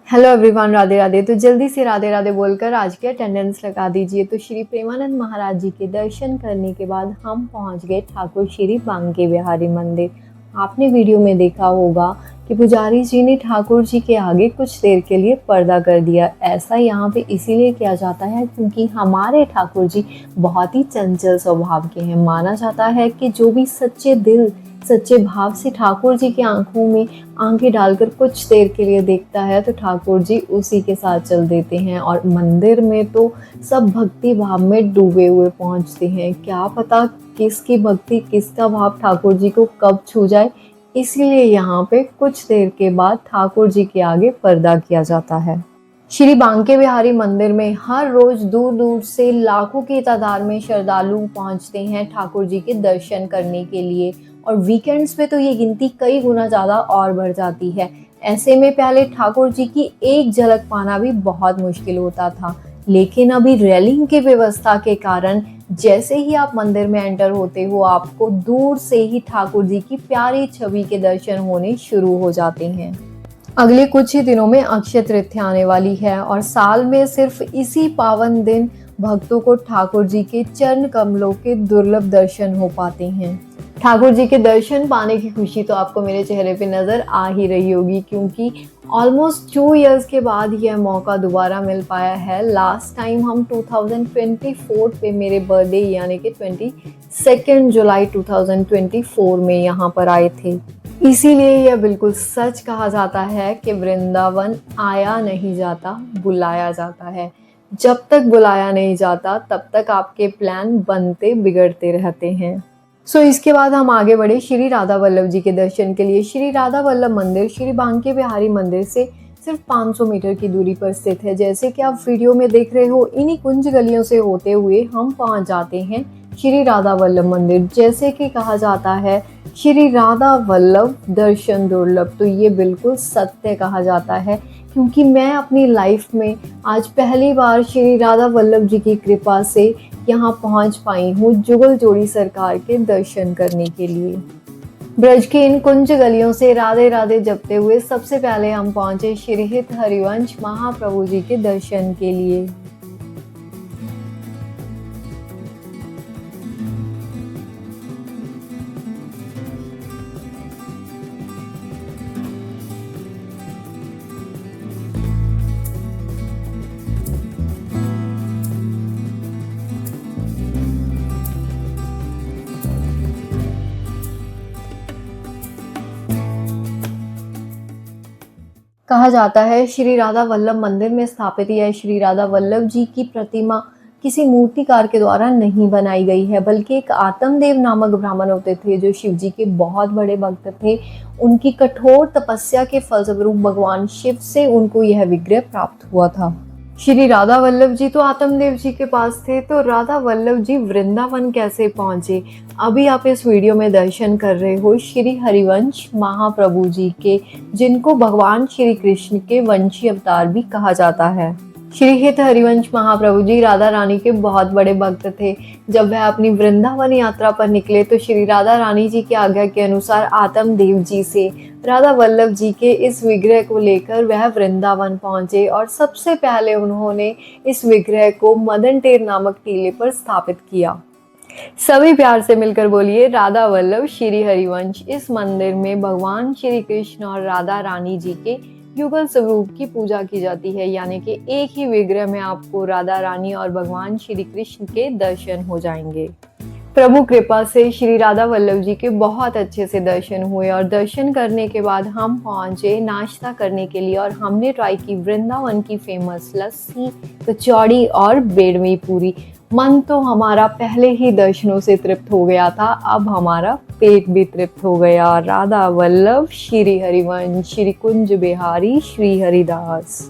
Hello everyone, Radhe Radhe. तो जल्दी से राधे राधे बोलकर आज के अटेंडेंस लगा दीजिए। तो श्री प्रेमानंद महाराज जी के दर्शन करने के बाद हम पहुंच गए ठाकुर श्री बांके बिहारी मंदिर। आपने वीडियो में देखा होगा कि पुजारी जी ने ठाकुर जी के आगे कुछ देर के लिए पर्दा कर दिया। ऐसा यहाँ पे इसीलिए किया जाता है क्योंकि हमारे ठाकुर जी बहुत ही चंचल स्वभाव के हैं। माना जाता है कि जो भी सच्चे दिल सच्चे भाव से ठाकुर जी की आंखों में आंखें डालकर कुछ देर के लिए देखता है तो ठाकुर जी उसी के साथ चल देते हैं। और मंदिर में तो सब भक्ति भाव में डूबे हुए पहुंचते हैं। क्या पता किसकी भक्ति किसका भाव ठाकुर जी को कब छू जाए, इसीलिए यहाँ पे कुछ देर के बाद ठाकुर जी के आगे पर्दा किया जाता है। श्री बांके बिहारी मंदिर में हर रोज दूर दूर से लाखों की तादाद में श्रद्धालु पहुंचते हैं ठाकुर जी के दर्शन करने के लिए। और वीकेंड्स पे तो ये गिनती कई गुना ज़्यादा और बढ़ जाती है। ऐसे में पहले ठाकुर जी की एक झलक पाना भी बहुत मुश्किल होता था, लेकिन अभी रेलिंग की व्यवस्था के कारण जैसे ही आप मंदिर में एंटर होते हो आपको दूर से ही ठाकुर जी की प्यारी छवि के दर्शन होने शुरू हो जाते हैं। अगले कुछ ही दिनों में अक्षय तृतीया आने वाली है और साल में सिर्फ इसी पावन दिन भक्तों को ठाकुर जी के चरण कमलों के दुर्लभ दर्शन हो पाते हैं। ठाकुर जी के दर्शन पाने की खुशी तो आपको मेरे चेहरे पे नजर आ ही रही होगी, क्योंकि ऑलमोस्ट 2 इयर्स के बाद यह मौका दोबारा मिल पाया है। लास्ट टाइम हम 2024 पे मेरे बर्थडे यानी कि 22 जुलाई 2024 में यहाँ पर आए थे। इसीलिए यह बिल्कुल सच कहा जाता है कि वृंदावन आया नहीं जाता, बुलाया जाता है। जब तक बुलाया नहीं जाता तब तक आपके प्लान बनते बिगड़ते रहते हैं। इसके बाद हम आगे बढ़े श्री राधा वल्लभ जी के दर्शन के लिए। श्री राधा वल्लभ मंदिर श्री बांके बिहारी मंदिर से सिर्फ 500 मीटर की दूरी पर स्थित है। जैसे कि आप वीडियो में देख रहे हो, इन्हीं कुंज गलियों से होते हुए हम पहुंच जाते हैं श्री राधा वल्लभ मंदिर। जैसे कि कहा जाता है श्री राधा वल्लभ दर्शन दुर्लभ, तो ये बिल्कुल सत्य कहा जाता है, क्योंकि मैं अपनी लाइफ में आज पहली बार श्री राधा वल्लभ जी की कृपा से यहाँ पहुँच पाई हूँ जुगल जोड़ी सरकार के दर्शन करने के लिए। ब्रज के इन कुंज गलियों से राधे राधे जपते हुए सबसे पहले हम पहुंचे श्रीहित हरिवंश महाप्रभु जी के दर्शन के लिए। कहा जाता है श्री राधा वल्लभ मंदिर में स्थापित यह श्री राधा वल्लभ जी की प्रतिमा किसी मूर्तिकार के द्वारा नहीं बनाई गई है, बल्कि एक आत्मदेव नामक ब्राह्मण होते थे जो शिव जी के बहुत बड़े भक्त थे। उनकी कठोर तपस्या के फलस्वरूप भगवान शिव से उनको यह विग्रह प्राप्त हुआ था। श्री राधा वल्लभ जी तो आत्मदेव जी के पास थे, तो राधा वल्लभ जी वृंदावन कैसे पहुंचे? अभी आप इस वीडियो में दर्शन कर रहे हो श्री हरिवंश महाप्रभु जी के, जिनको भगवान श्री कृष्ण के वंशी अवतार भी कहा जाता है। श्री हित हरिवंश महाप्रभु जी राधा रानी के बहुत बड़े भक्त थे। जब वह अपनी वृंदावन यात्रा पर निकले तो श्री राधा रानी जी की आज्ञा के अनुसार आत्मदेव जी से राधा वल्लभ जी के इस विग्रह को लेकर वह वृंदावन पहुंचे और सबसे पहले उन्होंने इस विग्रह को मदन टेर नामक टीले पर स्थापित किया। सभी प्यार से मिलकर बोलिए राधा वल्लभ श्री हरिवंश। इस मंदिर में भगवान श्री कृष्ण और राधा रानी जी के युगल स्वरूप की पूजा की जाती है, यानी कि एक ही विग्रह में आपको राधा रानी और भगवान श्री कृष्ण के दर्शन हो जाएंगे। प्रभु कृपा से श्री राधा वल्लभ जी के बहुत अच्छे से दर्शन हुए और दर्शन करने के बाद हम पहुंचे नाश्ता करने के लिए और हमने ट्राई की वृंदावन की फेमस लस्सी, कचौड़ी और बेडमी पूरी। मन तो हमारा पहले ही दर्शनों से तृप्त हो गया था, अब हमारा पेट भी तृप्त हो गया। राधा वल्लभ श्री हरिवंश श्री कुंज बिहारी श्री हरिदास।